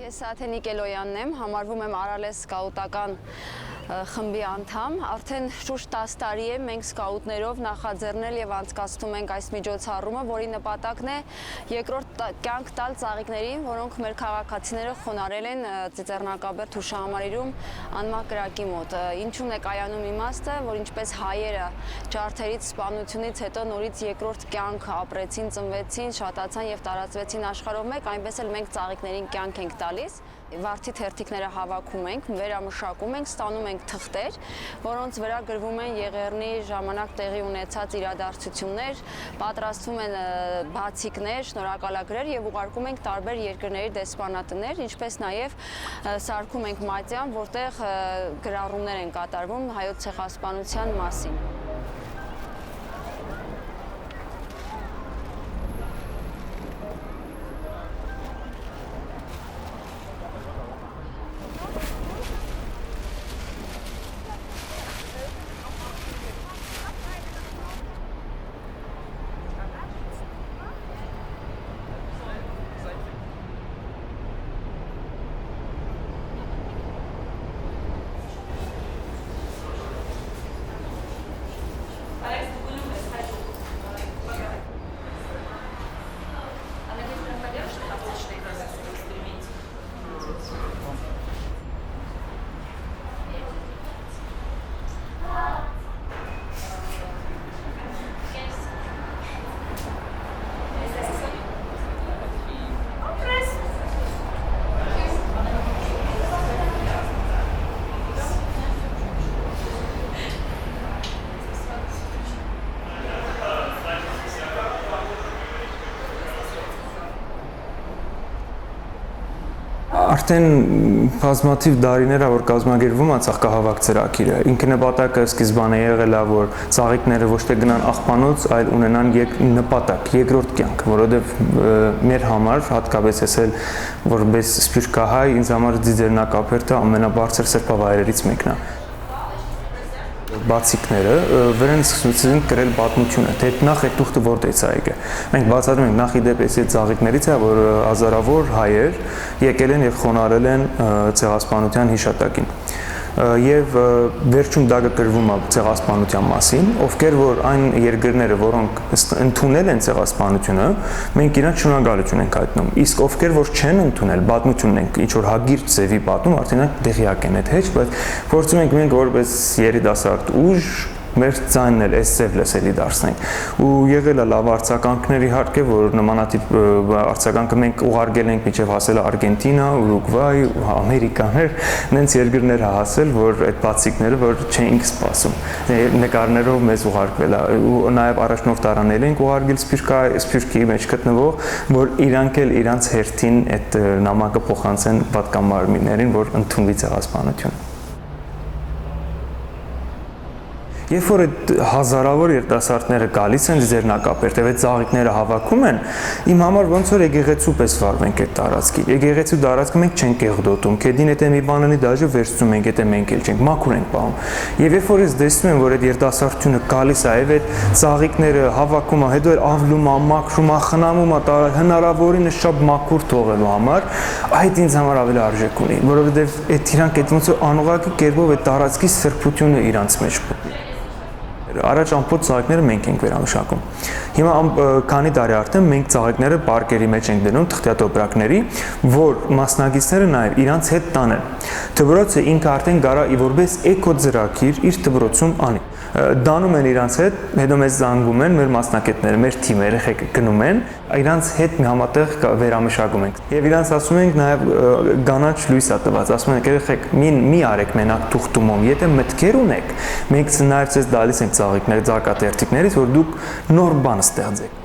Ես Աթենիկ Էլոյանն եմ, համարվում եմ Արալես սկաուտական խմբի անդամ, արդեն շուրջ 10 տարի է մենք սկաուտներով նախաձեռնել եւ անցկացնում ենք այս միջոցառումը, որի նպատակն է երկրորդ կյանք տալ ծաղիկներին, որոնք մեր քաղաքացիները խոնարհել են Ծիծեռնակաբերդ հուշահամալիրում անմահ կրակի մոտ։ Ինչու՞ն է կայանում իմաստը, որ ինչպես հայերը ջարդերից սպանությունից հետո նորից երկրորդ կյանք ապրեցին, ծնվեցին, շատացան եւ տարածվեցին աշխարհով մեկ, այնպես էլ մենք ծաղիկներին կյանք ենք տալիս։ Վարդի թերթիկները հավաքում ենք, վերամշակում ենք, ստանում ենք թղթեր, որոնց վրա գրվում են Եղեռնի ժամանակ տեղի ունեցած իրադարձություններ, պատրաստվում են բացիկներ, շնորհակալագրեր եւ ուղարկում ենք տարբեր երկրների դեսպանատներ, ինչպես նաեւ սարքում ենք մատյան, որտեղ գրառումներ են կատարվում հայոց ցեղասպանության մասին։ Արդեն բազմաթիվ դարիներ է որ կազմակերպվում է ծաղկահավաք ծրագիրը։ Ինքը նպատակը սկզբանե եղել է որ ծաղիկները ոչ թե գնան աղբանոց, այլ ունենան նպատակ, երկրորդ կյանք, որովհետև մեր համար հատկապես էսել որպես սփյուռքահայ ինձ համար Ծիծեռնակաբերդը ամենաբարձր սրբավայրերից մեկն է։ Բացիկները վրան սկսեցին են գրել պատմությունը, թե նախ այդ թուղթը որտեղից է եկել։ Մենք բացատրում ենք նախ իդեպ այս ծաղիկներից է, որ հազարավոր հայեր եկել են եւ խոնարհել են ցեղասպանության հիշատակին։ Եվ վերջում դա գրվում է ցեղասպանության մասին, ովքեր որ այն երկրները, որոնք ընդունել են ցեղասպանությունը, մենք իրանց շնորհակալություն ենք հայտնում։ Իսկ ովքեր որ չեն ընդունել, պատմությունն ենք ինչ որ հագիր ձևի պատմում, արդեն նրանք դեղյակ են այդ հետ, բայց փորձում ենք մենք որպես երիտասարդ ուժ մեր ձայնն էլ այս ձև լսելի դարձնենք։ Ու եղել է լավ արձագանքներ իհարկե, որ նմանատիպ արձագանքը մենք ուղարկել ենք մինչև հասել Արգենտինա, Ուրուգվայ, Ամերիկաներ, նենց երկրներ հասել, որ այդ բացիկները որ չէինք սպասում։ Նկարներով մեզ ուղարկվել է ու նաև առաջնորդարանել ենք ուղարկել սփյուռքի մեջ գտնվող, որ իրանք էլ իրանց հերթին այդ նամակը փոխանցեն պատգամարմիններին, որ ընդունվի ցեղասպանությունը։ Երբ որ այդ հազարավոր երիտասարդները գալիս են Ծիծեռնակաբերդ եւ այդ ծաղիկները հավաքում են, իմ համար ոնց որ եկեղեցու պես վարվենք այդ տարածքին։ Եկեղեցու տարածքը մենք չենք եղդոտում, քեդին եթե մի բան ունի դաժե վերցնում ենք, եթե մենք էլ չենք, մաքուր ենք պահում։ Եվ երբ որ ես տեսնում եմ, որ այդ երիտասարդությունը գալիս է եւ այդ ծաղիկները հավաքում է, հետո էլ ավլում է, մաքրում է, խնամում է, հնարավորինս շատ մաքուր թողելու համար, այդ ինձ համար ավելի արժեք ունի, որովհետեւ այդ իրանք այդ ոնց որ անուղակի կերպով այդ տարածքի սրբությունը իրանց մեջ Առաջ ամբողջ ծաղիկները մենք ենք վերամշակում։ Հիմա քանի տարի արդեն մենք ծաղիկները պարկերի մեջ ենք դնում թղթատոպրակների, որ մասնակիցները նաև իրանց հետ տանեն։ Դպրոցը ինքը արդեն գարա որպես էկոծրագիր իր դպրոցում անի։ Դանում են իրանց հետ, հետո մեզ զանգում են մեր մասնակիցները, մեր թիմերը գնում են, իրանց հետ մի համատեղ վերամշակում ենք։ Եվ իրանց ասում ենք նաև գանաչ լույս է տված, ասում են երեխեք մի արեք մենակ թուղթումում, եթե մտքեր ունեք, մենք նաև ցեզ դալիս ենք ծաղիկներ, ծաղկատերթիկներից, որ դուք նոր բան ստեղծեք։